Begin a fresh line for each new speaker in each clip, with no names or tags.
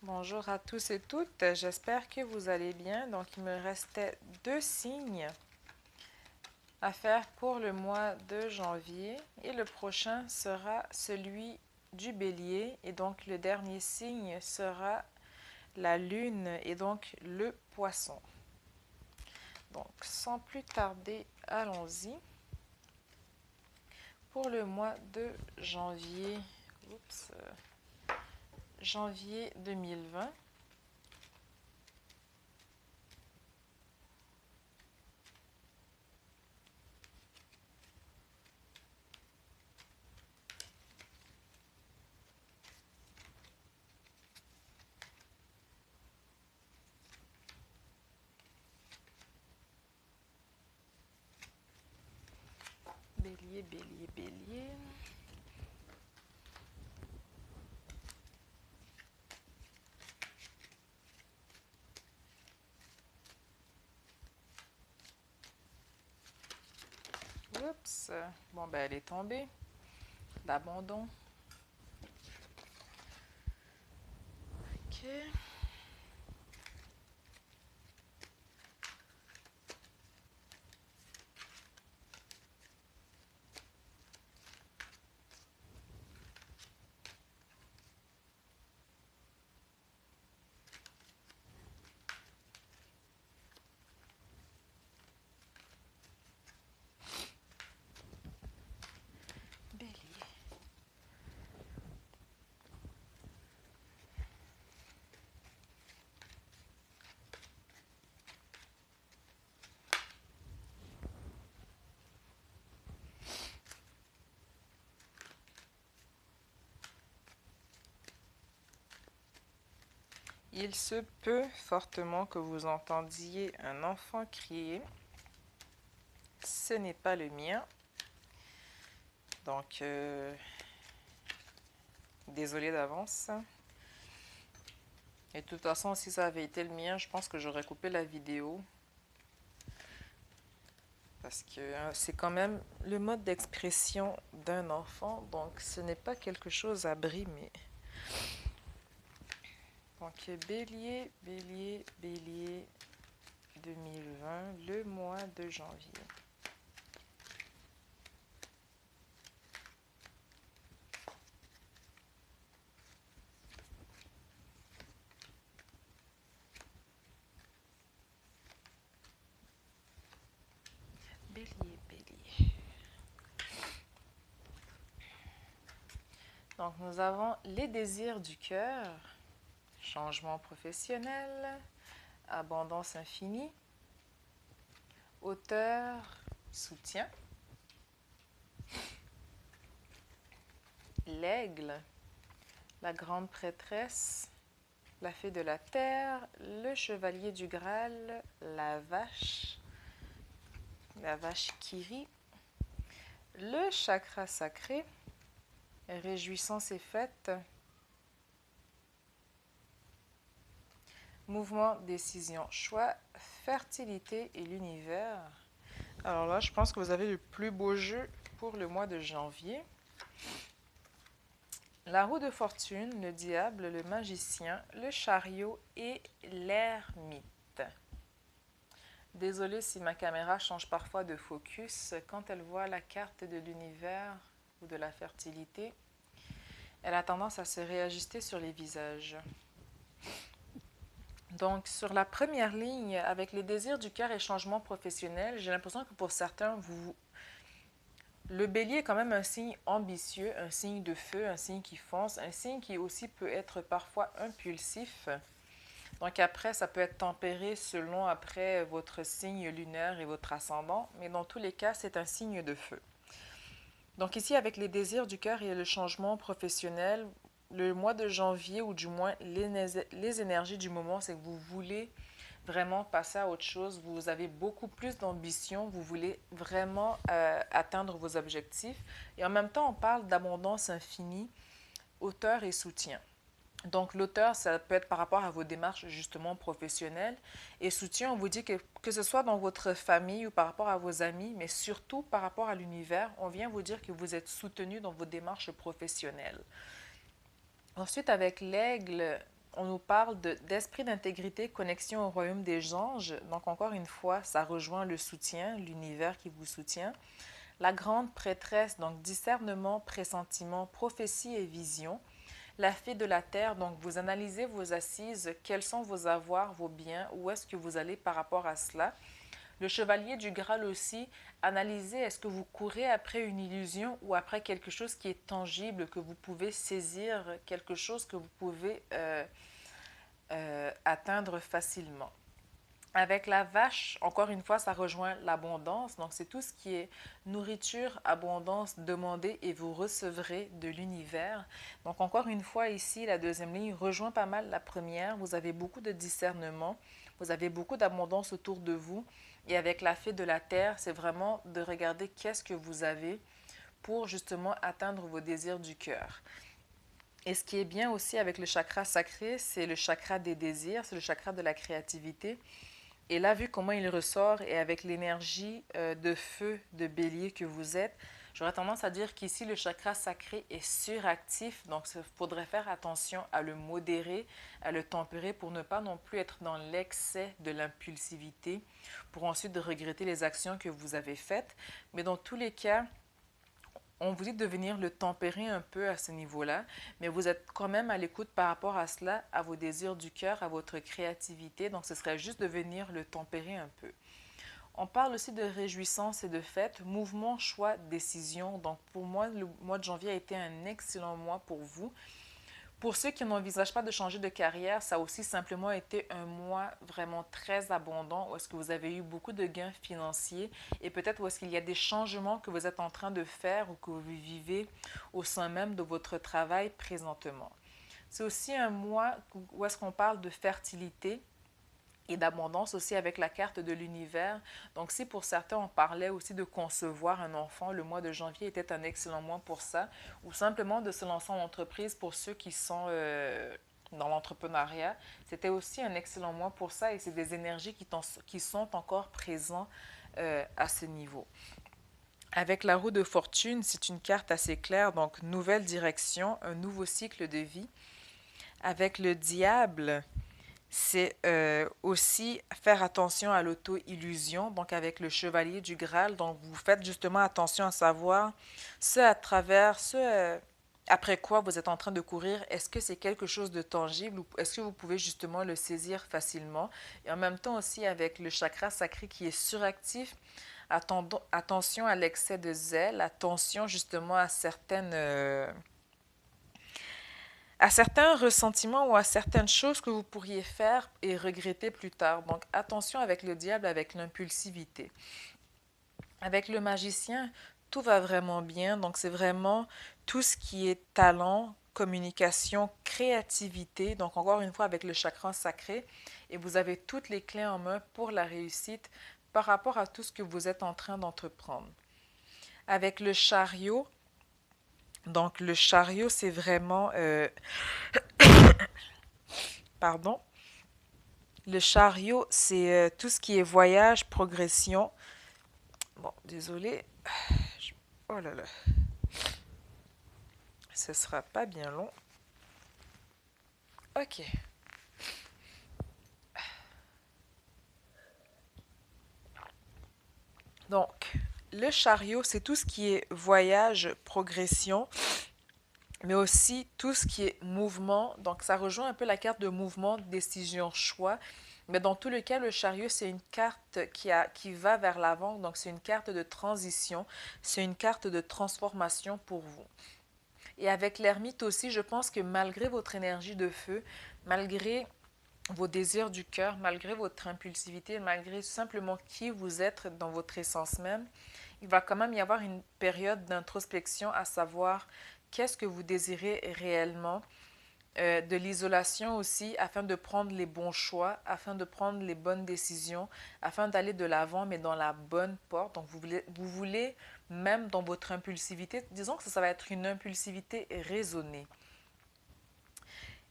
Bonjour à tous et toutes, j'espère que vous allez bien. Donc, il me restait 2 signes à faire pour le mois de janvier et le prochain sera celui du bélier et donc le dernier signe sera la lune et donc le poisson. Donc, sans plus tarder, allons-y. Pour le mois de janvier, janvier 2020, bélier, bélier, bélier. Oups, bon ben elle est tombée. L'abandon. Ok. Bélier. Il se peut fortement que vous entendiez un enfant crier. Ce n'est pas le mien. Donc, désolé d'avance. Et de toute façon, si ça avait été le mien, je pense que j'aurais coupé la vidéo. Parce que c'est quand même le mode d'expression d'un enfant. Donc, ce n'est pas quelque chose à brimer. Donc, bélier, bélier, bélier 2020, le mois de janvier. Bélier, bélier. Donc, nous avons les désirs du cœur, changement professionnel, abondance infinie, hauteur, soutien, l'aigle, la grande prêtresse, la fée de la terre, le chevalier du Graal, la vache qui rit, le chakra sacré, réjouissance et fête, mouvement, décision, choix, fertilité et l'univers. Alors là, je pense que vous avez le plus beau jeu pour le mois de janvier. La roue de fortune, le diable, le magicien, le chariot et l'ermite. Désolée si ma caméra change parfois de focus. Quand elle voit la carte de l'univers ou de la fertilité, elle a tendance à se réajuster sur les visages. Donc, sur la première ligne, avec les désirs du cœur et changement professionnel, j'ai l'impression que pour certains, le bélier est quand même un signe ambitieux, un signe de feu, un signe qui fonce, un signe qui aussi peut être parfois impulsif. Donc après, ça peut être tempéré selon après votre signe lunaire et votre ascendant, mais dans tous les cas, c'est un signe de feu. Donc ici, avec les désirs du cœur et le changement professionnel, le mois de janvier, ou du moins les énergies du moment, c'est que vous voulez vraiment passer à autre chose, vous avez beaucoup plus d'ambition, vous voulez vraiment atteindre vos objectifs. Et en même temps, on parle d'abondance infinie, hauteur et soutien. Donc, l'auteur, ça peut être par rapport à vos démarches justement professionnelles. Et soutien, on vous dit que ce soit dans votre famille ou par rapport à vos amis, mais surtout par rapport à l'univers, on vient vous dire que vous êtes soutenu dans vos démarches professionnelles. Ensuite, avec l'aigle, on nous parle d'esprit d'intégrité, connexion au royaume des anges. Donc encore une fois, ça rejoint le soutien, l'univers qui vous soutient. La grande prêtresse, donc discernement, pressentiment, prophétie et vision. La fée de la terre, donc vous analysez vos assises, quels sont vos avoirs, vos biens, où est-ce que vous allez par rapport à cela. Le chevalier du Graal aussi, analysez est-ce que vous courez après une illusion ou après quelque chose qui est tangible, que vous pouvez saisir, quelque chose que vous pouvez atteindre facilement. Avec la vache, encore une fois, ça rejoint l'abondance. Donc, c'est tout ce qui est nourriture, abondance, demandez et vous recevrez de l'univers. Donc, encore une fois, ici, la deuxième ligne rejoint pas mal la première. Vous avez beaucoup de discernement, vous avez beaucoup d'abondance autour de vous. Et avec la fée de la terre, c'est vraiment de regarder qu'est-ce que vous avez pour justement atteindre vos désirs du cœur. Et ce qui est bien aussi avec le chakra sacré, c'est le chakra des désirs, c'est le chakra de la créativité. Et là, vu comment il ressort et avec l'énergie de feu de bélier que vous êtes, j'aurais tendance à dire qu'ici, le chakra sacré est suractif. Donc, il faudrait faire attention à le modérer, à le tempérer pour ne pas non plus être dans l'excès de l'impulsivité, pour ensuite regretter les actions que vous avez faites. Mais dans tous les cas, on vous dit de venir le tempérer un peu à ce niveau-là, mais vous êtes quand même à l'écoute par rapport à cela, à vos désirs du cœur, à votre créativité. Donc, ce serait juste de venir le tempérer un peu. On parle aussi de réjouissance et de fête, mouvement, choix, décision. Donc, pour moi, le mois de janvier a été un excellent mois pour vous. Pour ceux qui n'envisagent pas de changer de carrière, ça a aussi simplement été un mois vraiment très abondant où est-ce que vous avez eu beaucoup de gains financiers et peut-être où est-ce qu'il y a des changements que vous êtes en train de faire ou que vous vivez au sein même de votre travail présentement. C'est aussi un mois où est-ce qu'on parle de fertilité et d'abondance aussi avec la carte de l'univers. Donc si pour certains on parlait aussi de concevoir un enfant, le mois de janvier était un excellent mois pour ça, ou simplement de se lancer en entreprise pour ceux qui sont dans l'entrepreneuriat, c'était aussi un excellent mois pour ça et c'est des énergies qui sont encore présentes à ce niveau. Avec la roue de fortune, c'est une carte assez claire, donc nouvelle direction, un nouveau cycle de vie. Avec le diable, c'est aussi faire attention à l'auto-illusion, donc avec le chevalier du Graal. Donc, vous faites justement attention à savoir ce à travers, après quoi vous êtes en train de courir. Est-ce que c'est quelque chose de tangible ou est-ce que vous pouvez justement le saisir facilement? Et en même temps aussi avec le chakra sacré qui est suractif, attention à l'excès de zèle, attention justement à certains ressentiments ou à certaines choses que vous pourriez faire et regretter plus tard. Donc attention avec le diable, avec l'impulsivité. Avec le magicien, tout va vraiment bien. Donc c'est vraiment tout ce qui est talent, communication, créativité. Donc encore une fois avec le chakra sacré. Et vous avez toutes les clés en main pour la réussite par rapport à tout ce que vous êtes en train d'entreprendre. Avec le chariot, donc le chariot c'est vraiment... pardon. Le chariot, c'est tout ce qui est voyage, progression. Bon, désolé. Oh là là. Ce sera pas bien long. Ok. Donc, le chariot, c'est tout ce qui est voyage, progression, mais aussi tout ce qui est mouvement. Donc, ça rejoint un peu la carte de mouvement, décision, choix. Mais dans tous les cas, le chariot, c'est une carte qui va vers l'avant. Donc, c'est une carte de transition. C'est une carte de transformation pour vous. Et avec l'ermite aussi, je pense que malgré votre énergie de feu, malgré vos désirs du cœur, malgré votre impulsivité, malgré simplement qui vous êtes dans votre essence même, il va quand même y avoir une période d'introspection à savoir qu'est-ce que vous désirez réellement, de l'isolation aussi, afin de prendre les bons choix, afin de prendre les bonnes décisions, afin d'aller de l'avant, mais dans la bonne porte. Donc, vous voulez même dans votre impulsivité, disons que ça va être une impulsivité raisonnée.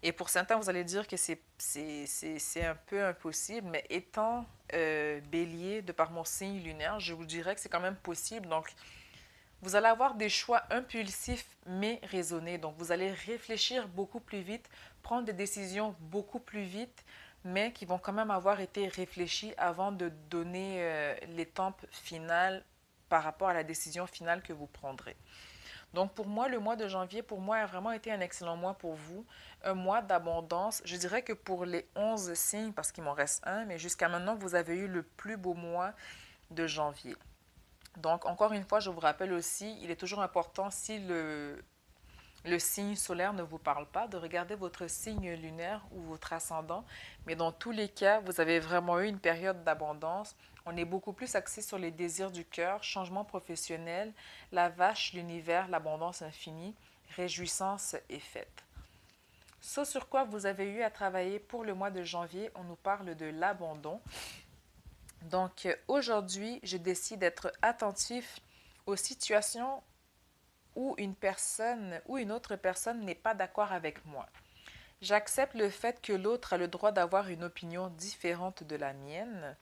Et pour certains, vous allez dire que c'est un peu impossible, mais étant bélier, de par mon signe lunaire, je vous dirais que c'est quand même possible. Donc, vous allez avoir des choix impulsifs mais raisonnés. Donc, vous allez réfléchir beaucoup plus vite prendre des décisions beaucoup plus vite, mais qui vont quand même avoir été réfléchies avant de donner l'étampe finale par rapport à la décision finale que vous prendrez. Donc pour moi, le mois de janvier, pour moi, a vraiment été un excellent mois pour vous. Un mois d'abondance. Je dirais que pour les 11 signes, parce qu'il m'en reste un, mais jusqu'à maintenant, vous avez eu le plus beau mois de janvier. Donc encore une fois, je vous rappelle aussi, il est toujours important si le signe solaire ne vous parle pas, de regarder votre signe lunaire ou votre ascendant. Mais dans tous les cas, vous avez vraiment eu une période d'abondance. On est beaucoup plus axé sur les désirs du cœur, changement professionnel, la vache, l'univers, l'abondance infinie, réjouissance et fête. Ce sur quoi vous avez eu à travailler pour le mois de janvier, on nous parle de l'abandon. Donc aujourd'hui, je décide d'être attentif aux situations où une personne ou une autre personne n'est pas d'accord avec moi. J'accepte le fait que l'autre a le droit d'avoir une opinion différente de la mienne.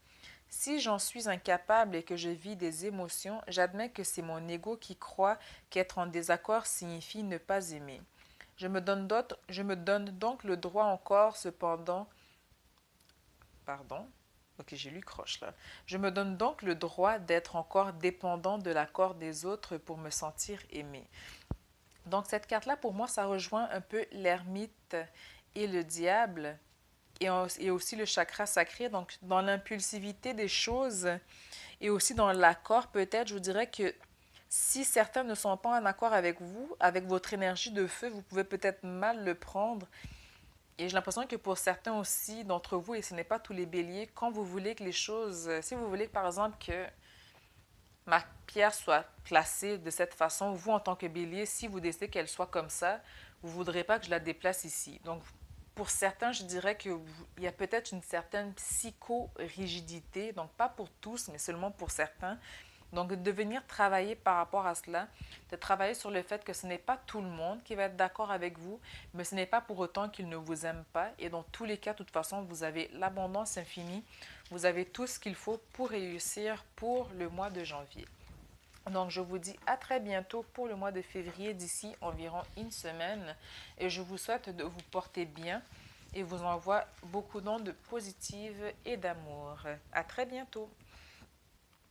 Si j'en suis incapable et que je vis des émotions, j'admets que c'est mon ego qui croit qu'être en désaccord signifie ne pas aimer. Je me donne donc le droit encore, cependant, pardon, ok, j'ai lu croche là. Je me donne donc le droit d'être encore dépendant de l'accord des autres pour me sentir aimé. Donc cette carte-là, pour moi, ça rejoint un peu l'ermite et le diable et aussi le chakra sacré. Donc dans l'impulsivité des choses et aussi dans l'accord, peut-être, je vous dirais que si certains ne sont pas en accord avec vous, avec votre énergie de feu, vous pouvez peut-être mal le prendre. Et j'ai l'impression que pour certains aussi d'entre vous, et ce n'est pas tous les béliers, quand vous voulez que les choses, si vous voulez par exemple que ma pierre soit placée de cette façon, vous en tant que bélier, si vous décidez qu'elle soit comme ça, vous ne voudrez pas que je la déplace ici. Donc pour certains, je dirais qu'il y a peut-être une certaine psycho-rigidité, donc pas pour tous, mais seulement pour certains. Donc de venir travailler par rapport à cela, de travailler sur le fait que ce n'est pas tout le monde qui va être d'accord avec vous, mais ce n'est pas pour autant qu'il ne vous aime pas. Et dans tous les cas, de toute façon, vous avez l'abondance infinie, vous avez tout ce qu'il faut pour réussir pour le mois de janvier. Donc, je vous dis à très bientôt pour le mois de février, d'ici environ une semaine. Et je vous souhaite de vous porter bien et vous envoie beaucoup d'ondes positives et d'amour. À très bientôt.